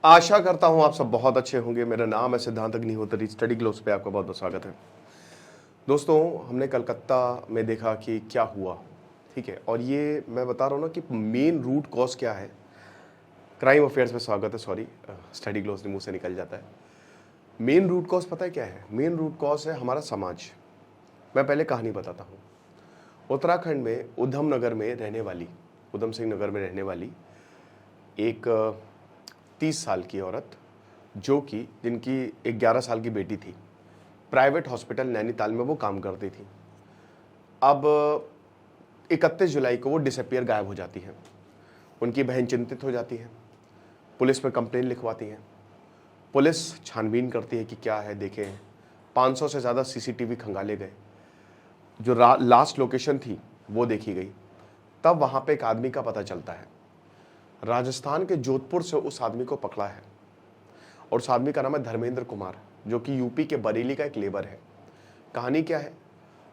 आशा करता हूं आप सब बहुत अच्छे होंगे। मेरा नाम है सिद्धांत अग्निहोत्री। स्टडी ग्लोब्स पे आपका बहुत बहुत स्वागत है। दोस्तों, हमने कलकत्ता में देखा कि क्या हुआ, ठीक है, और ये मैं बता रहा हूं ना कि मेन रूट कॉज क्या है। क्राइम अफेयर्स में स्वागत है। सॉरी, स्टडी ग्लोब्स मुंह से निकल जाता है। मेन रूट कॉज पता है क्या है? मेन रूट कॉज है हमारा समाज। मैं पहले कहानी बताता हूँ। उत्तराखंड में उधम नगर में रहने वाली, उधम सिंह नगर में रहने वाली एक 30 साल की औरत, जो कि जिनकी 11 साल की बेटी थी, प्राइवेट हॉस्पिटल नैनीताल में वो काम करती थी। अब 31 जुलाई को वो डिसअपियर, गायब हो जाती है। उनकी बहन चिंतित हो जाती है, पुलिस में कंप्लेन लिखवाती है। पुलिस छानबीन करती है कि क्या है, देखें। 500 से ज़्यादा सीसीटीवी खंगाले गए। जो लास्ट लोकेशन थी वो देखी गई। तब वहाँ पे एक आदमी का पता चलता है। राजस्थान के जोधपुर से उस आदमी को पकड़ा है, और उस आदमी का नाम है धर्मेंद्र कुमार, जो कि यूपी के बरेली का एक लेबर है। कहानी क्या है?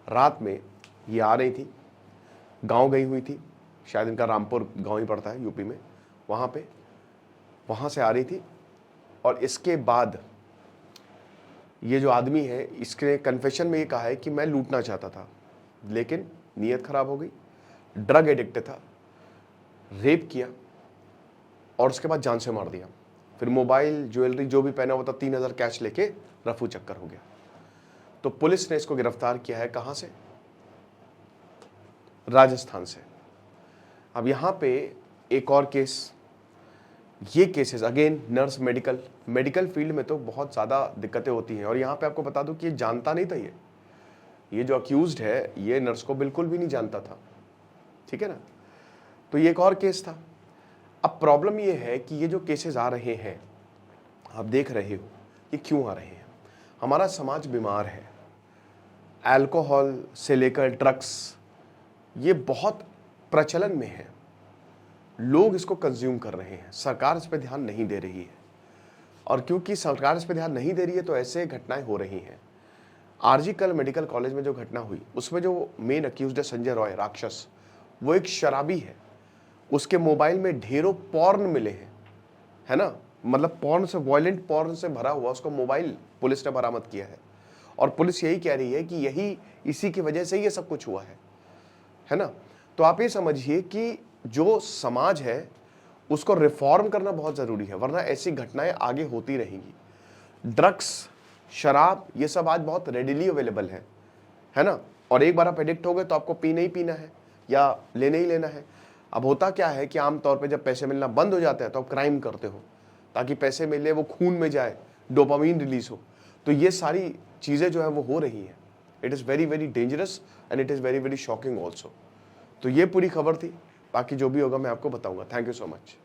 रात में ये आ रही थी, गांव गई हुई थी, शायद इनका रामपुर गांव ही पड़ता है यूपी में, वहाँ से आ रही थी। और इसके बाद ये जो आदमी है, इसके कन्फेशन में ये कहा है कि मैं लूटना चाहता था, लेकिन नीयत खराब हो गई, ड्रग एडिक्ट था, रेप किया और उसके बाद जान से मार दिया। फिर मोबाइल, ज्वेलरी जो भी पहना हुआ था, 3000 कैश लेके रफू चक्कर हो गया। तो पुलिस ने इसको गिरफ्तार किया है। कहां से? राजस्थान से। अब यहां पे एक और केस, ये cases again nurse, medical field में तो बहुत ज़्यादा दिक्कतें होती हैं। और यहाँ पे आपको बता दूं कि ये जानता नहीं था। ये जो अक्यूज्ड है, ये नर्स को बिल्कुल भी नहीं जानता था, ठीक है ना। तो ये एक और केस था। अब प्रॉब्लम ये है कि ये जो केसेस आ रहे हैं, आप देख रहे हो, ये क्यों आ रहे हैं? हमारा समाज बीमार है। अल्कोहल से लेकर ड्रग्स, ये बहुत प्रचलन में है। लोग इसको कंज्यूम कर रहे हैं। सरकार इस पर ध्यान नहीं दे रही है, और क्योंकि सरकार इस पर ध्यान नहीं दे रही है तो ऐसे घटनाएं हो रही हैं। आरजी कल मेडिकल कॉलेज में जो घटना हुई, उसमें जो मेन अक्यूज्ड है संजय रॉय राक्षस, वो एक शराबी है। उसके मोबाइल में ढेरों पॉर्न मिले हैं, है ना, मतलब पॉर्न से, वायलेंट पॉर्न से भरा हुआ उसका मोबाइल पुलिस ने बरामद किया है। और पुलिस यही कह रही है कि इसी की वजह से ये सब कुछ हुआ है ना। तो आप ये समझिए कि जो समाज है उसको रिफॉर्म करना बहुत ज़रूरी है, वरना ऐसी घटनाएं आगे होती रहेंगी। ड्रग्स, शराब, ये सब आज बहुत रेडिली अवेलेबल है ना। और एक बार आप एडिक्ट हो गए तो आपको पीना ही पीना है या लेना ही लेना है। अब होता क्या है कि आमतौर पे जब पैसे मिलना बंद हो जाते हैं तो आप क्राइम करते हो, ताकि पैसे मिले, वो खून में जाए, डोपामीन रिलीज हो। तो ये सारी चीज़ें जो है वो हो रही हैं। It is very very dangerous and it is very very shocking also. तो ये पूरी खबर थी। बाकी जो भी होगा मैं आपको बताऊंगा। Thank you so much.